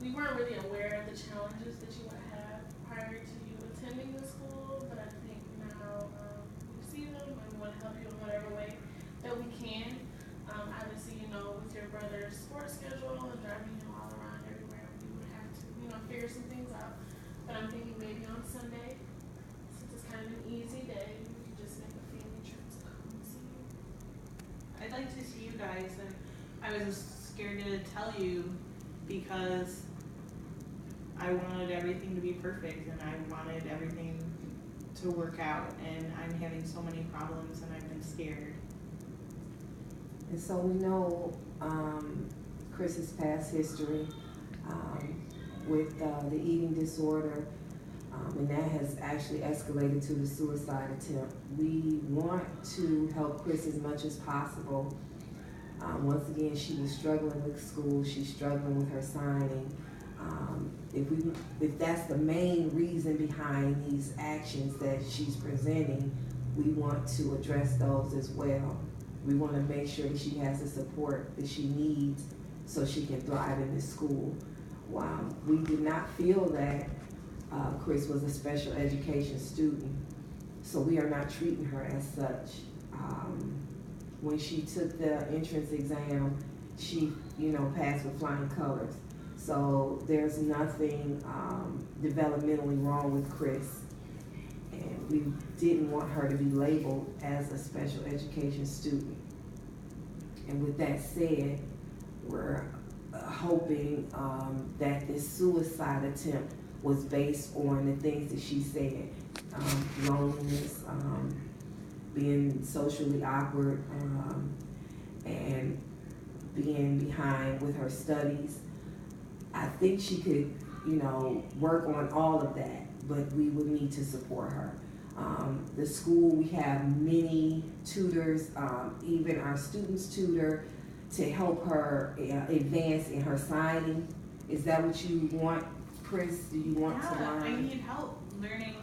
we weren't really aware of the challenges that you would have prior to you attending the school, but I think now we see them and we want to help you in whatever way that we can. Obviously, with your brother's sports schedule and driving him all around everywhere, we would have to, figure some things out. But I'm thinking maybe on Sunday, since it's kind of an easy day, we could just make a family trip to come and see you. I'd like to see you guys, and I was scared to tell you because I wanted everything to be perfect and I wanted everything to work out, and I'm having so many problems and I've been scared. And so we know Chris's past history with the eating disorder, and that has actually escalated to the suicide attempt. We want to help Chris as much as possible. Once again, she was struggling with school, she's struggling with her signing. If that's the main reason behind these actions that she's presenting, we want to address those as well. We want to make sure that she has the support that she needs so she can thrive in this school. We did not feel that Chris was a special education student, so we are not treating her as such. When she took the entrance exam, she, passed with flying colors. So there's nothing developmentally wrong with Chris. And we didn't want her to be labeled as a special education student. And with that said, we're hoping that this suicide attempt was based on the things that she said. Loneliness, being socially awkward, and being behind with her studies. I think she could, work on all of that, but we would need to support her. The school, we have many tutors, even our students tutor to help her advance in her signing. Is that what you want, Chris? Do you want to learn? I need help learning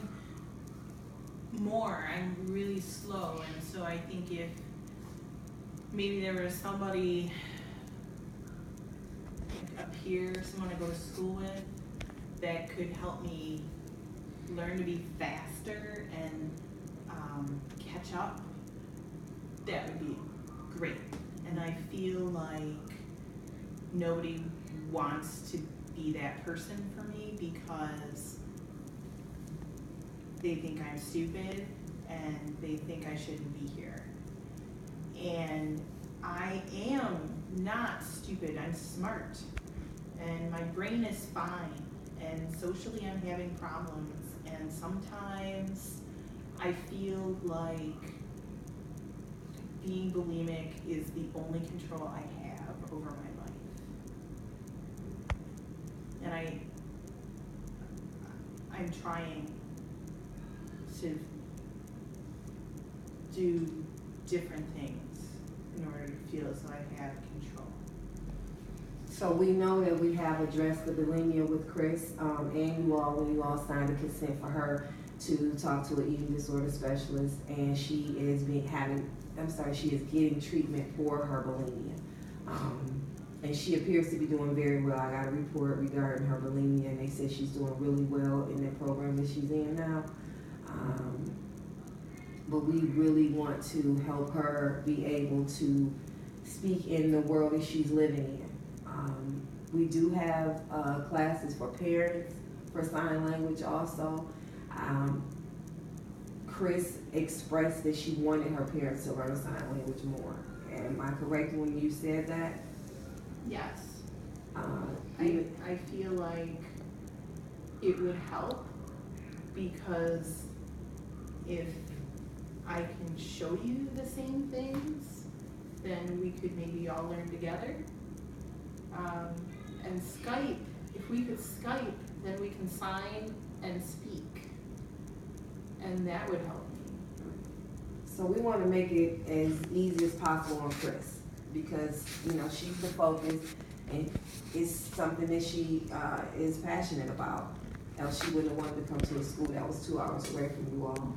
more. I'm really slow, and so I think if maybe there was somebody up here, someone I go to school with, that could help me learn to be faster and catch up, that would be great. And I feel like nobody wants to be that person for me because they think I'm stupid and they think I shouldn't be here. And I am not stupid, I'm smart. And my brain is fine. And socially I'm having problems. And sometimes I feel like being bulimic is the only control I have over my life. And I'm trying to do different things in order to feel as though I have control. So we know that we have addressed the bulimia with Chris, and when you all signed a consent for her to talk to an eating disorder specialist, and she is getting treatment for her bulimia. And she appears to be doing very well. I got a report regarding her bulimia, and they said she's doing really well in the program that she's in now. But we really want to help her be able to speak in the world that she's living in. We do have classes for parents for sign language also. Chris expressed that she wanted her parents to learn sign language more. Am I correct when you said that? Yes. I feel like it would help because if I can show you the same things, then we could maybe all learn together. And Skype, if we could Skype, then we can sign and speak. And that would help me. So we want to make it as easy as possible on Chris because, she's the focus and it's something that she is passionate about. Else she wouldn't have wanted to come to a school that was 2 hours away from you all.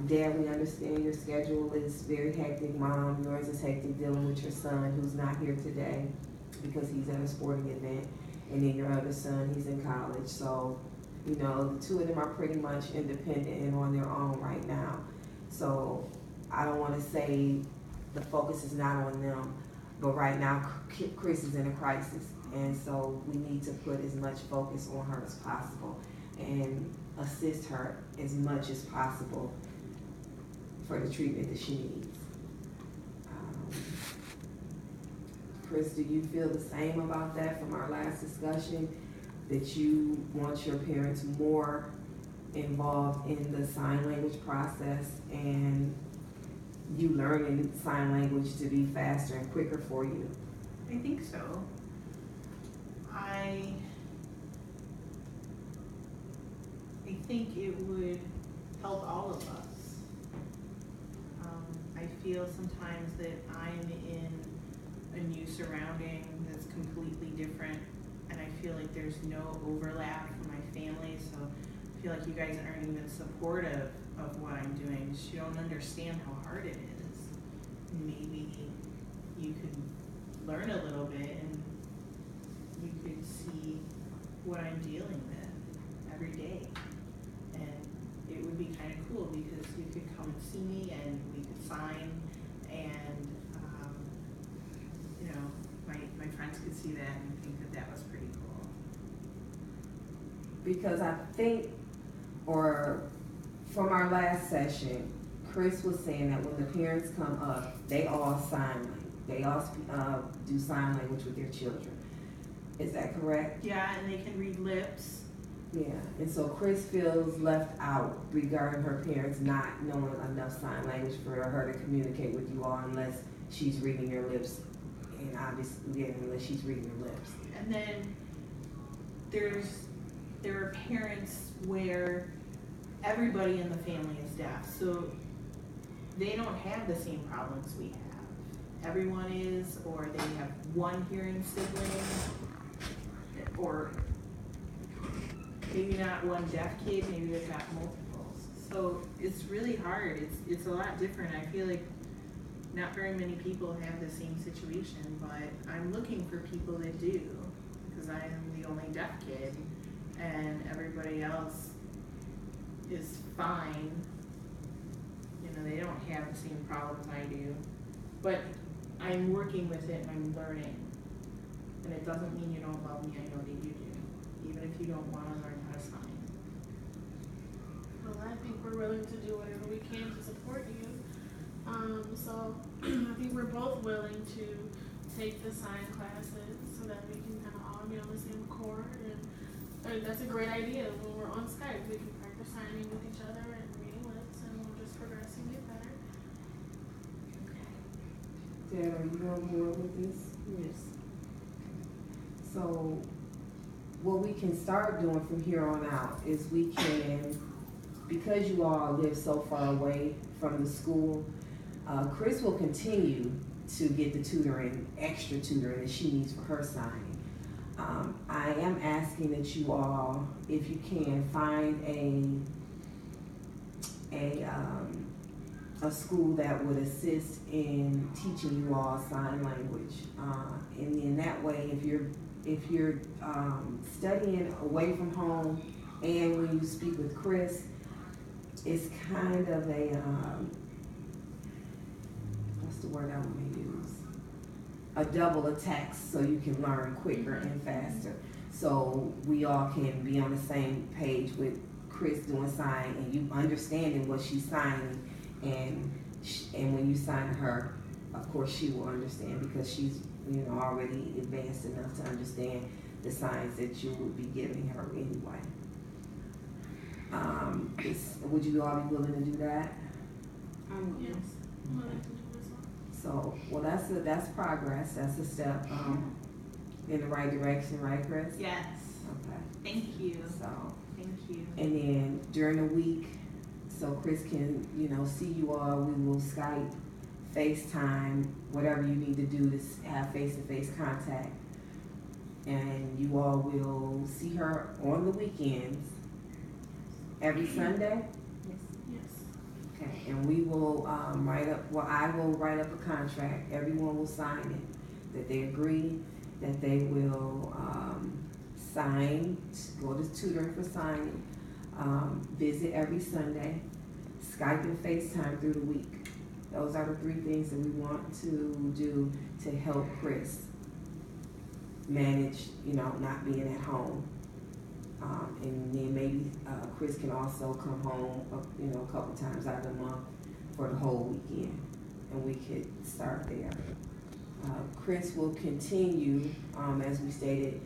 Dad, we understand your schedule is very hectic. Mom, yours is hectic dealing with your son who's not here today because he's at a sporting event. and then your other son, he's in college. So, you know, the two of them are pretty much independent and on their own right now. So I don't want to say the focus is not on them, but right now Chris is in a crisis, and so we need to put as much focus on her as possible and assist her as much as possible for the treatment that she needs. Chris, do you feel the same about that from our last discussion? That you want your parents more involved in the sign language process and you learning sign language to be faster and quicker for you? I think so. I think it would help all of us. I feel sometimes that I'm in a new surrounding that's completely different, and I feel like there's no overlap from my family, so I feel like you guys aren't even supportive of what I'm doing. You don't understand how hard it is. Maybe you could learn a little bit and you could see what I'm dealing with every day. And it would be kind of cool because you could come and see me and we could sign, and you know, my friends could see that and think that that was pretty cool. Because I think, or from our last session, Chris was saying that when the parents come up, they all sign language. They all do sign language with their children. Is that correct? Yeah, and they can read lips. Yeah, and so Chris feels left out regarding her parents not knowing enough sign language for her to communicate with you all unless she's reading your lips, and obviously, yeah, unless she's reading your lips. And then there are parents where everybody in the family is deaf, so they don't have the same problems we have. Everyone is, or they have one hearing sibling, or maybe not one deaf kid, maybe they've got multiples. So it's really hard. It's a lot different. I feel like not very many people have the same situation, but I'm looking for people that do, because I am the only deaf kid, and everybody else is fine. You know, they don't have the same problems I do, but I'm working with it and I'm learning. And it doesn't mean you don't love me, I know that you do, even if you don't want to learn how to sign. Well, I think we're willing to do whatever we can to support you. So I think we're both willing to take the sign classes so that we can kind of all be on the same accord. And that's a great idea. When we're on Skype, we can practice signing with each other and reading lips, and we'll just progress and get better. Dad, are you on board with this? Yes. So what we can start doing from here on out is we can, because you all live so far away from the school, Chris will continue to get the tutoring, extra tutoring that she needs for her signing. I am asking that you all, if you can, find a school that would assist in teaching you all sign language. And in that way, if you're studying away from home and when you speak with Chris, it's kind of a, what's the word I want to use? A double attack, so you can learn quicker and faster. So we all can be on the same page with Chris doing sign and you understanding what she's signing, and when you sign her, of course she will understand because she's, you know, already advanced enough to understand the signs that you will be giving her anyway. Would you all be willing to do that? Yes. I'm willing to do this one. So, well, that's progress. That's a step in the right direction, right, Chris? Yes. Okay. Thank you. So, Thank you. and then during the week, so Chris can, you know, see you all. We will Skype, FaceTime, whatever you need to do to have face-to-face contact. And you all will see her on the weekends, every Sunday. Yes. Okay, and we will I will write up a contract. Everyone will sign it, that they agree that they will sign, go to tutoring for signing, visit every Sunday, Skype and FaceTime through the week. Those are the 3 things that we want to do to help Chris manage, not being at home. And then maybe Chris can also come home, a couple times out of the month for the whole weekend, and we could start there. Chris will continue, as we stated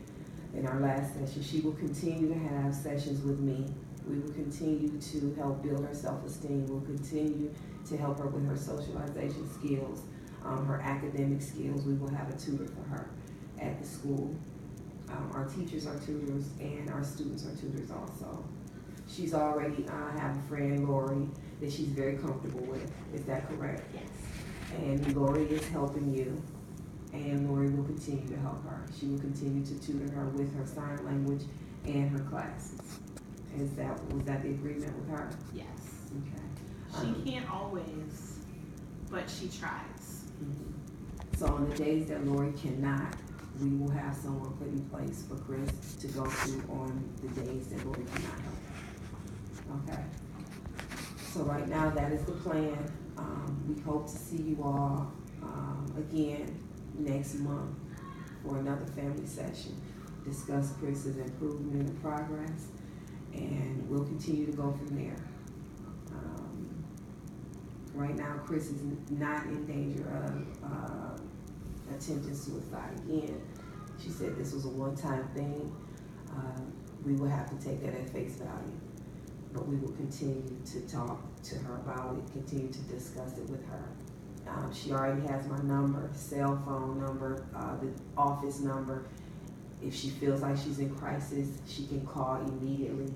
in our last session, she will continue to have sessions with me. We will continue to help build her self-esteem. We'll continue to help her with her socialization skills, her academic skills. We will have a tutor for her at the school. Our teachers are tutors and our students are tutors also. She's already have a friend, Lori, that she's very comfortable with. Is that correct? Yes. And Lori is helping you, and Lori will continue to help her. She will continue to tutor her with her sign language and her classes. Was that the agreement with her? Yes. Okay. She can't always, but she tries. So on the days that Lori cannot, we will have someone put in place for Chris to go to on the days that Lori cannot help. Okay. So right now, that is the plan. We hope to see you all again next month for another family session. Discuss Chris's improvement and progress, and we'll continue to go from there. Right now, Chris is not in danger of attempting suicide again. She said this was a one-time thing. We will have to take that at face value, but we will continue to talk to her about it, continue to discuss it with her. She already has my number, cell phone number, the office number. If she feels like she's in crisis, she can call immediately.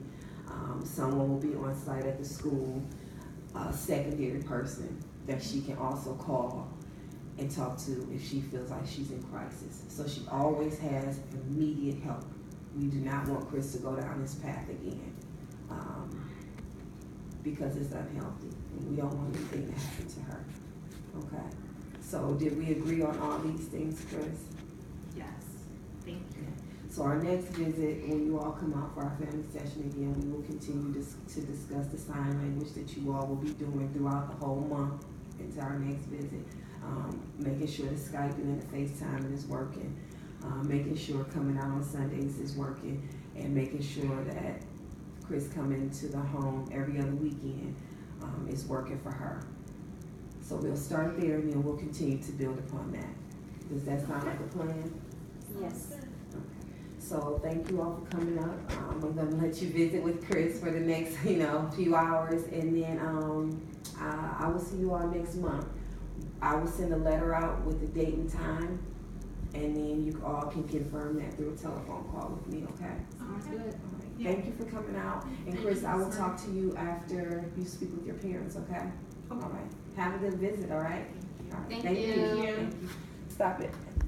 Someone will be on site at the school, a secondary person that she can also call and talk to if she feels like she's in crisis. So she always has immediate help. We do not want Chris to go down this path again because it's unhealthy, and we don't want anything to happen to her. Okay, so did we agree on all these things, Chris? Yes. Thank you. So our next visit, when you all come out for our family session again, we will continue to discuss the sign language that you all will be doing throughout the whole month into our next visit. Making sure the Skyping and the FaceTiming is working, making sure coming out on Sundays is working, and making sure that Chris coming to the home every other weekend is working for her. So we'll start there, and then we'll continue to build upon that. Does that sound like a plan? Yes. Okay. So thank you all for coming up. I'm gonna let you visit with Chris for the next, few hours, and then I will see you all next month. I will send a letter out with the date and time, and then you all can confirm that through a telephone call with me, okay? Sounds good. All right. Thank you for coming out. And Chris, I will talk to you after you speak with your parents, okay? All right. Have a good visit, all right? All right. Thank you. Thank you. Stop it.